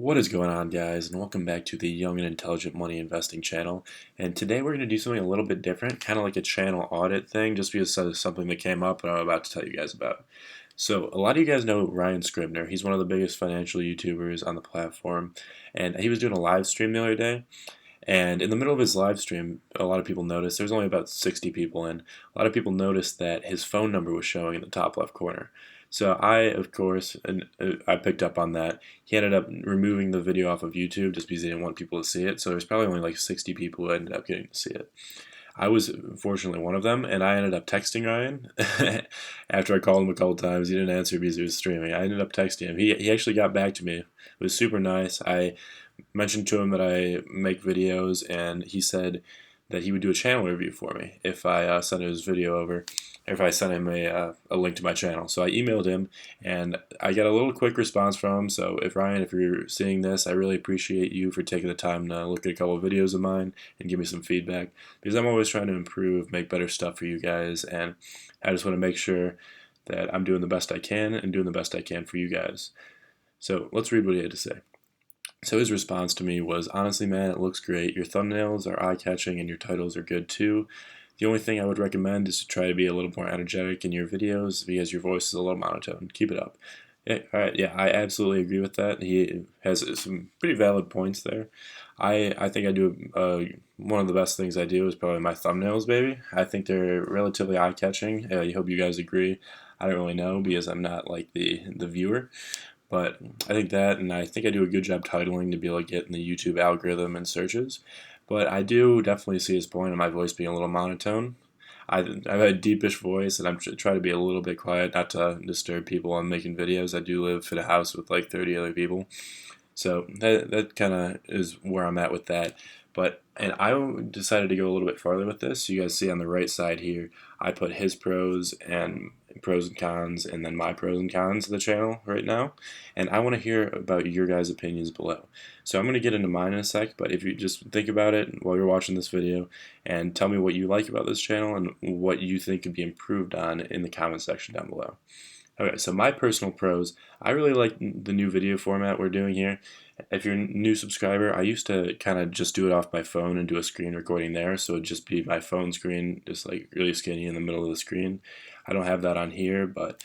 What is going on, guys, and welcome back to the Young and Intelligent Money Investing channel. And today we're going to do something a little bit different, kind of like a channel audit thing, just because of something that came up and I'm about to tell you guys about. So a lot of you guys know Ryan Scribner. He's one of the biggest financial YouTubers on the platform, and he was doing a live stream the other day. And in the middle of his live stream, a lot of people noticed, there was only about 60 people in, a lot of people noticed that his phone number was showing in the top left corner. So I, of course, I picked up on that. He ended up removing the video off of YouTube just because he didn't want people to see it. So there's probably only like 60 people who ended up getting to see it. I was fortunately one of them, and I ended up texting Ryan after I called him a couple times. He didn't answer because he was streaming. I ended up texting him. He actually got back to me. It was super nice. I mentioned to him that I make videos, and he said that he would do a channel review for me if I sent his video over, or if I sent him a link to my channel. So I emailed him, and I got a little quick response from him. So if Ryan, if you're seeing this, I really appreciate you for taking the time to look at a couple of videos of mine and give me some feedback, because I'm always trying to improve, make better stuff for you guys, and I just want to make sure that I'm doing the best I can and doing the best I can for you guys. So let's read what he had to say. So his response to me was, honestly, man, it looks great. Your thumbnails are eye-catching and your titles are good too. The only thing I would recommend is to try to be a little more energetic in your videos because your voice is a little monotone. Keep it up. Yeah, all right, yeah, I absolutely agree with that. He has some pretty valid points there. I think I do one of the best things I do is probably my thumbnails, baby. I think they're relatively eye-catching. I hope you guys agree. I don't really know because I'm not like the viewer. But I think that, and I think I do a good job titling to be able to get in the YouTube algorithm and searches. But I do definitely see his point of my voice being a little monotone. I've a deepish voice, and I'm trying to be a little bit quiet, not to disturb people while I'm making videos. I do live in a house with like 30 other people. So that kind of is where I'm at with that. And I decided to go a little bit farther with this. You guys see on the right side here, I put his pros and cons, and then my pros and cons of the channel right now. And I want to hear about your guys' opinions below. So I'm going to get into mine in a sec, but if you just think about it while you're watching this video and tell me what you like about this channel and what you think could be improved on in the comment section down below. Okay, so my personal pros, I really like the new video format we're doing here. If you're a new subscriber, I used to kind of just do it off my phone and do a screen recording there, so it'd just be my phone screen, just like really skinny in the middle of the screen. I don't have that on here, but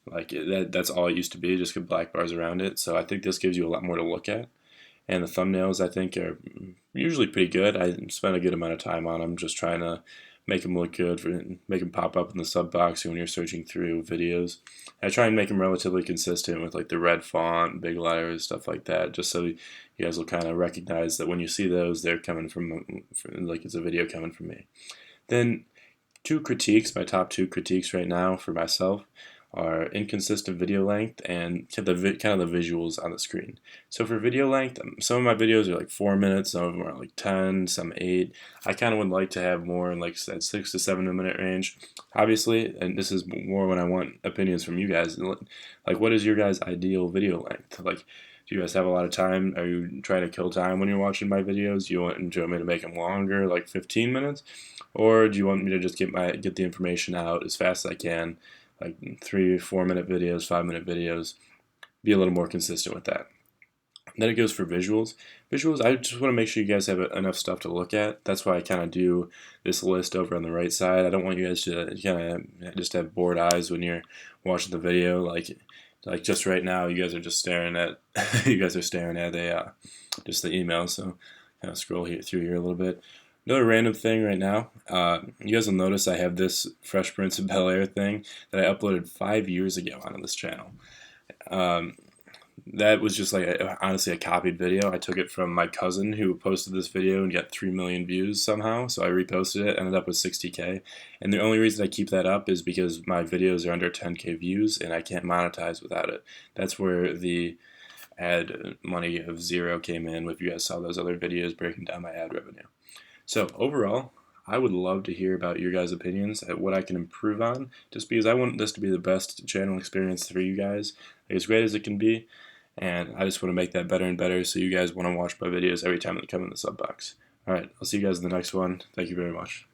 like that's all it used to be, just get black bars around it. So I think this gives you a lot more to look at. And the thumbnails, I think, are usually pretty good. I spend a good amount of time on them, just trying to make them look good, make them pop up in the sub box when you're searching through videos. I try and make them relatively consistent with like the red font, big letters, stuff like that, just so you guys will kind of recognize that when you see those, they're coming from like it's a video coming from me. Then two critiques, my top two critiques right now for myself are inconsistent video length and kind of the visuals on the screen. So for video length, some of my videos are like 4 minutes, some of them are like 10, some 8. I kind of would like to have more in like that 6 to 7 minute range. Obviously, and this is more when I want opinions from you guys, like what is your guys' ideal video length? Like, do you guys have a lot of time? Are you trying to kill time when you're watching my videos? Do you want me to make them longer, like 15 minutes? Or do you want me to just get the information out as fast as I can, like 3-4 minute videos, 5-minute videos, be a little more consistent with that. Then it goes for visuals. Visuals, I just want to make sure you guys have enough stuff to look at. That's why I kind of do this list over on the right side. I don't want you guys to kind of just have bored eyes when you're watching the video. Like just right now, you guys are just staring at just the email. So kind of scroll through here a little bit. Another random thing right now, you guys will notice I have this Fresh Prince of Bel-Air thing that I uploaded 5 years ago onto this channel. That was just like honestly a copied video. I took it from my cousin who posted this video and got 3 million views somehow, so I reposted it, ended up with 60K. And the only reason I keep that up is because my videos are under 10K views and I can't monetize without it. That's where the ad money of 0 came in, if you guys saw those other videos breaking down my ad revenue. So overall, I would love to hear about your guys' opinions at what I can improve on, just because I want this to be the best channel experience for you guys, as great as it can be, and I just want to make that better and better so you guys want to watch my videos every time they come in the sub box. Alright, I'll see you guys in the next one. Thank you very much.